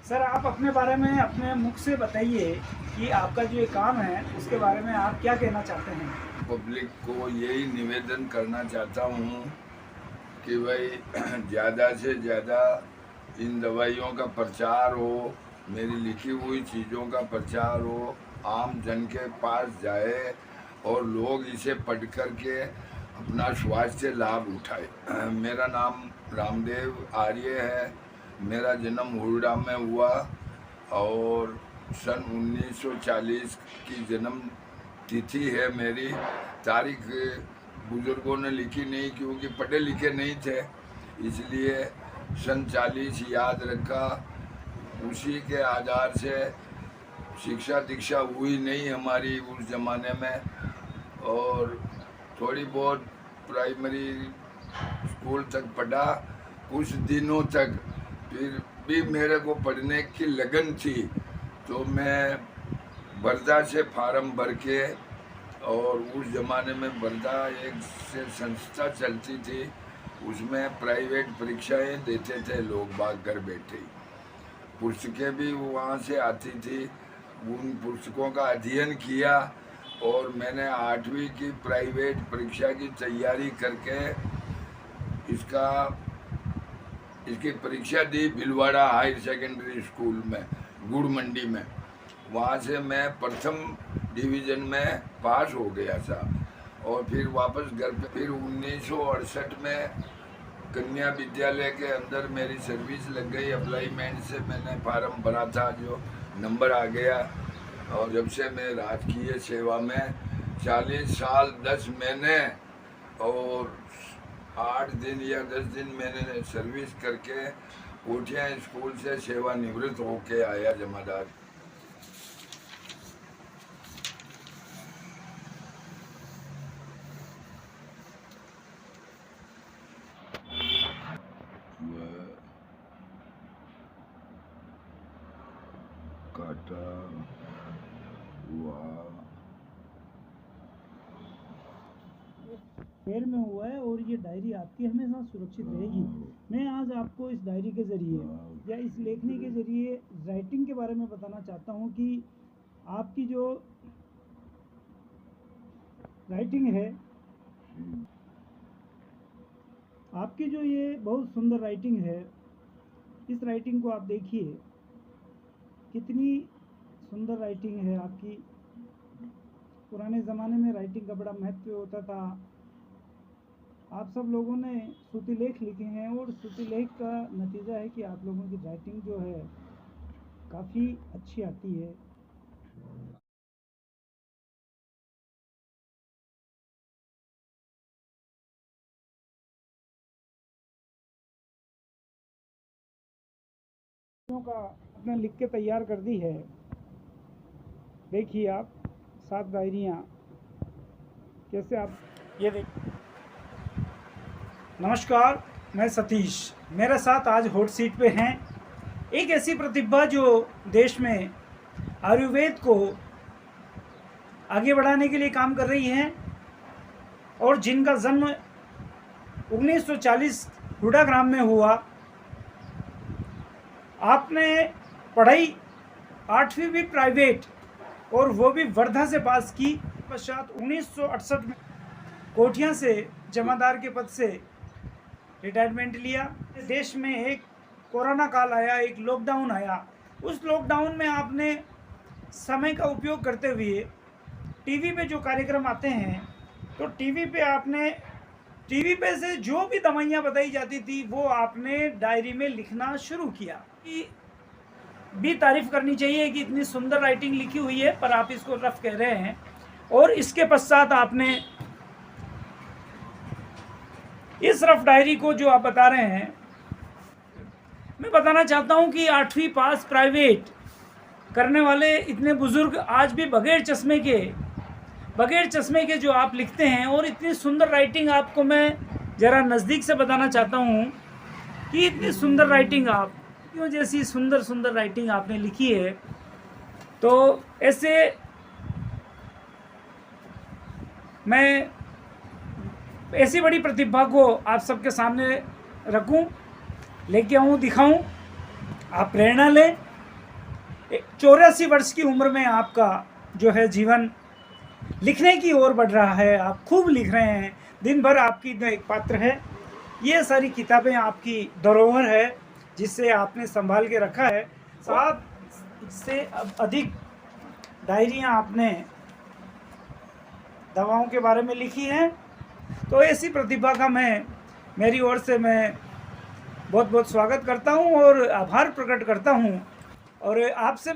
Sir, आप अपने बारे में अपने मुख से बताइए कि आपका जो ये काम है उसके बारे में आप क्या कहना चाहते हैं। पब्लिक को यही निवेदन करना चाहता हूँ कि भाई ज़्यादा से ज़्यादा इन दवाइयों का प्रचार हो, मेरी लिखी हुई चीज़ों का प्रचार हो, आम जन के पास जाए और लोग इसे पढ़ कर के अपना स्वास्थ्य लाभ उठाए। मेरा नाम रामदेव आर्य है। मेरा जन्म हुरडा में हुआ और सन 1940 की जन्म तिथि है मेरी। तारीख बुजुर्गों ने लिखी नहीं क्योंकि पढ़े लिखे नहीं थे, इसलिए सन 40 याद रखा। उसी के आधार से शिक्षा दीक्षा हुई नहीं हमारी उस ज़माने में, और थोड़ी बहुत प्राइमरी स्कूल तक पढ़ा कुछ दिनों तक। फिर भी मेरे को पढ़ने की लगन थी तो मैं बरदा से फार्म भर के, और उस ज़माने में बरदा एक से संस्था चलती थी, उसमें प्राइवेट परीक्षाएं देते थे लोग बाग घर बैठे ही। पुस्तकें भी वहाँ से आती थी, उन पुस्तकों का अध्ययन किया और मैंने 8वीं की प्राइवेट परीक्षा की तैयारी करके इसकी परीक्षा दी भिलवाड़ा हायर सेकेंडरी स्कूल में, गुड़ मंडी में। वहाँ से मैं प्रथम डिवीज़न में पास हो गया था और फिर वापस घर पे। फिर 1968 में कन्या विद्यालय के अंदर मेरी सर्विस लग गई। अप्लाईमेंट से मैंने फार्म भरा था, जो नंबर आ गया, और जब से मैं राजकीय सेवा में 40 साल 10 महीने और 8 दिन या 10 दिन मैंने सर्विस करके कोठिया स्कूल से सेवानिवृत्त होके आया जमादार। काटा हुआ पैर में हुआ है और ये डायरी आपकी हमेशा सुरक्षित रहेगी। मैं आज आपको इस डायरी के ज़रिए या इस लेखनी के ज़रिए राइटिंग के बारे में बताना चाहता हूँ कि आपकी जो राइटिंग है, आपकी जो ये बहुत सुंदर राइटिंग है, इस राइटिंग को आप देखिए, कितनी सुंदर राइटिंग है आपकी। पुराने ज़माने में राइटिंग का बड़ा महत्व होता था। आप सब लोगों ने श्रुतिलेख लिखे हैं और श्रुतिलेख का नतीजा है कि आप लोगों की राइटिंग जो है काफ़ी अच्छी आती है। का आपने लिख के तैयार कर दी है। देखिए आप 7 डायरियाँ कैसे आप ये देख। नमस्कार, मैं सतीश। मेरे साथ आज हॉट सीट पे हैं एक ऐसी प्रतिभा जो देश में आयुर्वेद को आगे बढ़ाने के लिए काम कर रही हैं और जिनका जन्म 1940 हुडा ग्राम में हुआ। आपने पढ़ाई 8वीं भी प्राइवेट और वो भी वर्धा से पास की। पश्चात 1968 में कोठिया से जमादार के पद से रिटायरमेंट लिया। देश में एक कोरोना काल आया, एक लॉकडाउन आया। उस लॉकडाउन में आपने समय का उपयोग करते हुए टीवी पे जो कार्यक्रम आते हैं, तो टीवी पे से जो भी दवाइयाँ बताई जाती थी वो आपने डायरी में लिखना शुरू किया। भी तारीफ करनी चाहिए कि इतनी सुंदर राइटिंग लिखी हुई है, पर आप इसको रफ कह रहे हैं। और इसके पश्चात आपने इस रफ डायरी को जो आप बता रहे हैं, मैं बताना चाहता हूं कि 8वीं पास प्राइवेट करने वाले इतने बुजुर्ग आज भी बगैर चश्मे के जो आप लिखते हैं, और इतनी सुंदर राइटिंग आपको मैं ज़रा नज़दीक से बताना चाहता हूं कि इतनी सुंदर राइटिंग आप क्यों जैसी सुंदर राइटिंग आपने लिखी है। तो ऐसे मैं ऐसी बड़ी प्रतिभा को आप सबके सामने रखूं, लेके आऊं, दिखाऊं, आप प्रेरणा लें 84 वर्ष की उम्र में आपका जो है जीवन लिखने की ओर बढ़ रहा है। आप खूब लिख रहे हैं, दिन भर आपकी एक पात्र है। ये सारी किताबें आपकी धरोहर है जिससे आपने संभाल के रखा है। 7 से अधिक डायरियाँ आपने दवाओं के बारे में लिखी हैं। तो ऐसी प्रतिभा का मेरी ओर से मैं बहुत बहुत स्वागत करता हूं और आभार प्रकट करता हूं और आपसे